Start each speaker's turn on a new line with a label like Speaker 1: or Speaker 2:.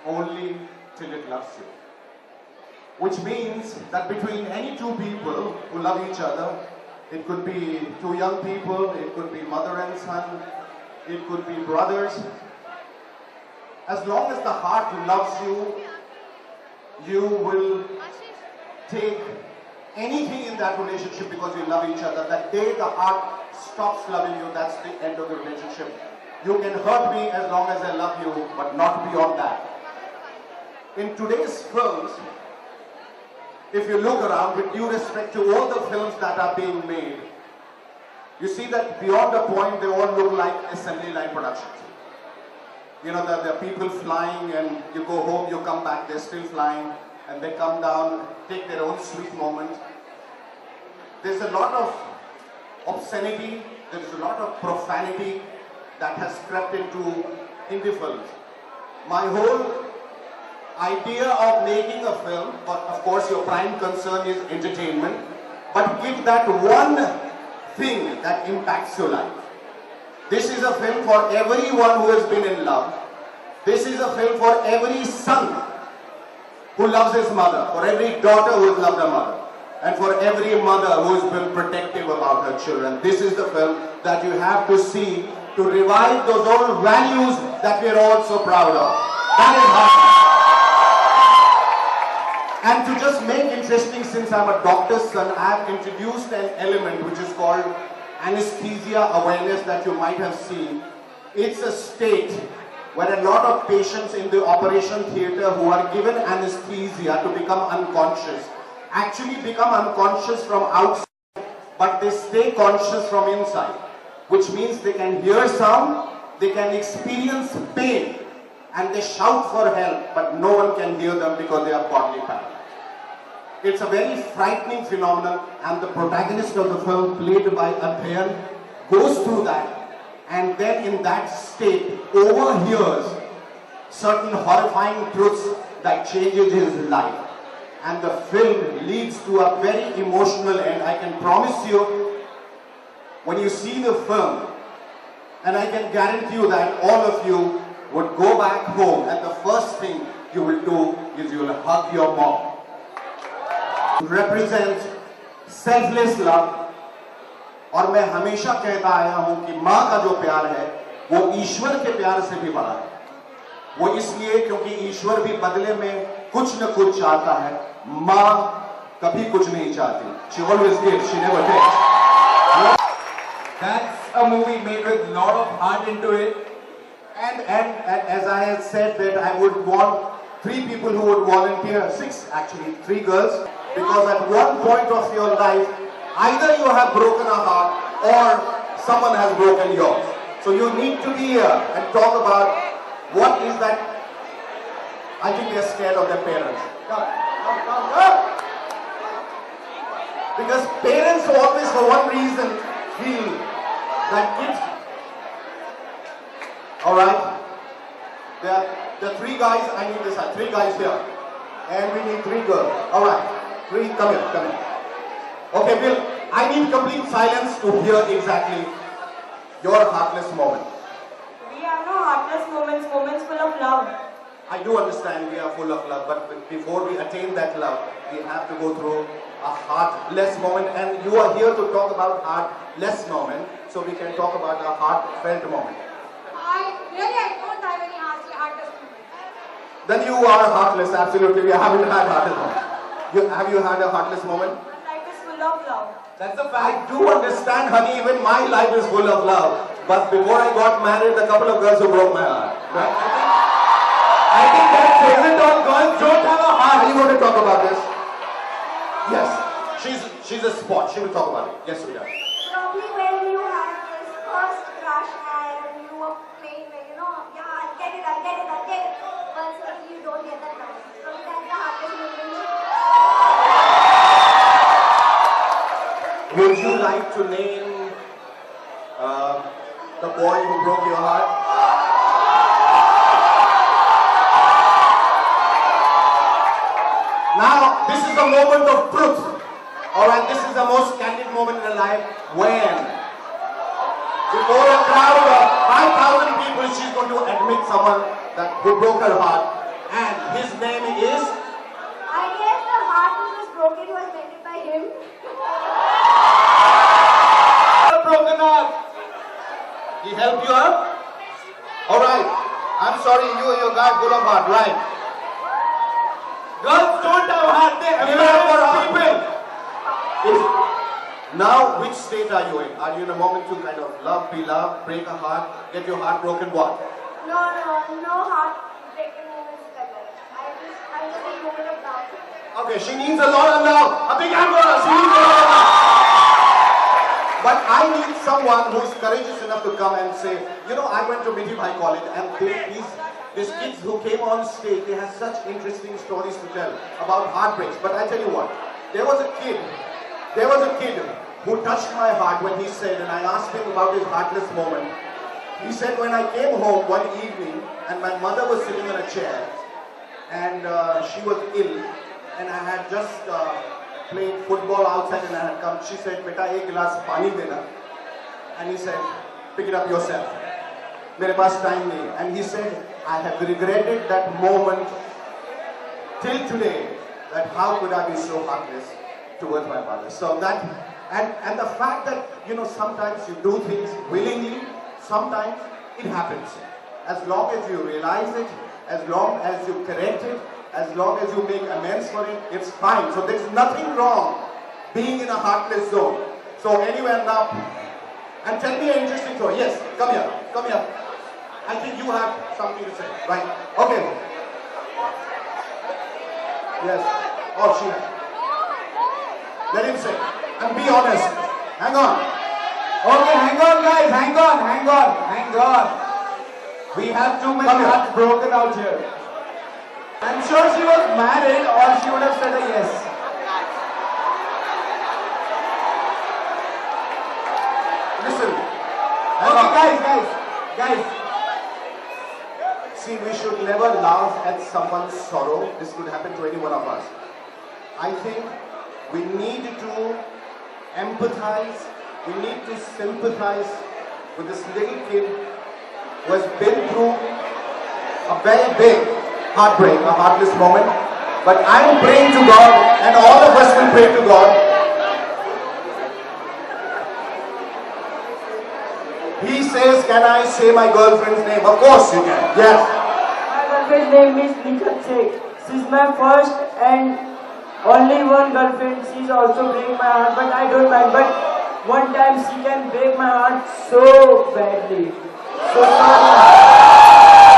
Speaker 1: only till it loves you. Which means that between any two people who love each other, it could be two young people, it could be mother and son, it could be brothers. As long as the heart loves you, you will take anything in that relationship because you love each other. That day the heart stops loving you, that's the end of the relationship. You can hurt me as long as I love you, but not beyond that. In today's films, if you look around, with due respect to all the films that are being made, you see that beyond a point they all look like assembly line productions. You know, there are people flying and you go home, you come back, they're still flying, and they come down, take their own sweet moment. There's a lot of obscenity, there's a lot of profanity that has crept into Hindi films. My whole idea of making a film, but of course your prime concern is entertainment, but give that one thing that impacts your life. This is a film for everyone who has been in love. This is a film for every son who loves his mother, for every daughter who has loved her mother, and for every mother who has been protective about her children. This is the film that you have to see to revive those old values that we are all so proud of. That is Heartless. And to just make interesting, since I'm a doctor's son, I have introduced an element which is called anesthesia awareness that you might have seen. It's a state where a lot of patients in the operation theatre who are given anesthesia to become unconscious, actually become unconscious from outside, but they stay conscious from inside, which means they can hear sound, they can experience pain, and they shout for help, but no one can hear them because they are bodily paralyzed. It's a very frightening phenomenon, and the protagonist of the film, played by Adhayan, goes through that, and then in that state overhears certain horrifying truths that changes his life. And the film leads to a very emotional end. I can promise you, when you see the film, and I can guarantee you that all of you would go back home and the first thing you will do is you will hug your mom. Represent selfless love. और मैं हमेशा कहता आया हूं कि माँ का जो प्यार है वो ईश्वर के प्यार से भी बड़ा है. वो इसलिए क्योंकि ईश्वर भी बदले में कुछ न कुछ चाहता है. माँ कभी कुछ नहीं चाहती. She always gives, she never takes.
Speaker 2: That's a movie made with a lot of heart into it.
Speaker 1: And as I had said that I would want 3 people who would volunteer, 6 actually, 3 girls, because at one point of your life, either you have broken a heart or someone has broken yours. So you need to be here and talk about what is that. I think they are scared of their parents. Come. Because parents always, for one reason, feel that kids. Alright? There are 3 guys, I need this, 3 guys here. And we need 3 girls. Alright, 3, come here. Okay, Bill, I need complete silence to hear exactly your heartless moment.
Speaker 3: We have no heartless moments, moments full of love.
Speaker 1: I do understand we are full of love, but before we attain that love, we have to go through a heartless moment, and you are here to talk about heartless moment, so we can talk about a heartfelt moment.
Speaker 3: I don't have any heartless moments.
Speaker 1: Then you are heartless, absolutely. We haven't had heartless moment. Have you had a heartless moment?
Speaker 3: My life is full of love.
Speaker 2: That's a
Speaker 1: I
Speaker 2: fact.
Speaker 1: do understand, honey, even my life is full of love. But before I got married, a couple of girls who broke my heart.
Speaker 2: I think that says it all. Girls don't have a heart.
Speaker 1: Are you going to talk about this? Yes. She's a sport. She will talk about it. Yes, we are.
Speaker 4: Probably when you had this first crush and you were playing like, yeah, I'll get it. But suddenly you don't get that crush. Probably that's the hardest moment.
Speaker 1: Would you like to name the boy who broke your heart? Now, this is the moment of truth. Alright, this is the most candid moment in her life when, before a crowd of 5,000 people, she's going to admit someone who broke her heart. name is?
Speaker 4: I guess the heart which was broken was mended by him.
Speaker 1: Broken heart. He helped you out? Alright. I'm sorry, you and your guy full of heart, right?
Speaker 2: Girls don't have heart, they embarrass people.
Speaker 1: Now, which state are you in? Are you in a moment to kind of love, be loved, break a heart, get your heart broken, what?
Speaker 4: No heart breaking moments like that. I just need a moment of doubt.
Speaker 1: Okay, she needs a lot of love. A big hand for her. She needs a lot of love. But I need someone who's courageous enough to come and say, you know, I went to Miti Bhai College and these kids who came on stage, they have such interesting stories to tell about heartbreaks. But I tell you what, there was a kid who touched my heart when he said, and I asked him about his heartless moment. He said, when I came home one evening and my mother was sitting on a chair and she was ill and I had just played football outside and I had come. She said, "Beta, ek glass pani dena." And he said, "Pick it up yourself. Mere paas time nahi." And he said, "I have regretted that moment till today, that how could I be so heartless towards my mother." So that, and the fact that, you know, sometimes you do things willingly, sometimes it happens. As long as you realize it, as long as you correct it, as long as you make amends for it, it's fine. So there's nothing wrong being in a heartless zone. So anywhere now, and tell me an interesting story. Yes, come here, come here. I think you have something to say, right? Okay. Yes. Oh, she has. Let him say. And be honest. Hang on.
Speaker 2: Okay, hang on guys, hang on. We have too many hearts broken out here. I'm sure she was married or she would have said a yes.
Speaker 1: Listen.
Speaker 2: Okay, guys.
Speaker 1: See, we should never laugh at someone's sorrow. This could happen to any one of us. I think we need to empathize, we need to sympathize with this little kid who has been through a very big heartbreak, a heartless moment. But I'm praying to God, and all of us will pray to God. He says, "Can I say my girlfriend's name?" Of course you can. Yes.
Speaker 3: My girlfriend's name is Nikhat Sheikh. She's my first and only one girlfriend. She's also break my heart, but I don't mind. But one time she can break my heart so badly. So sorry.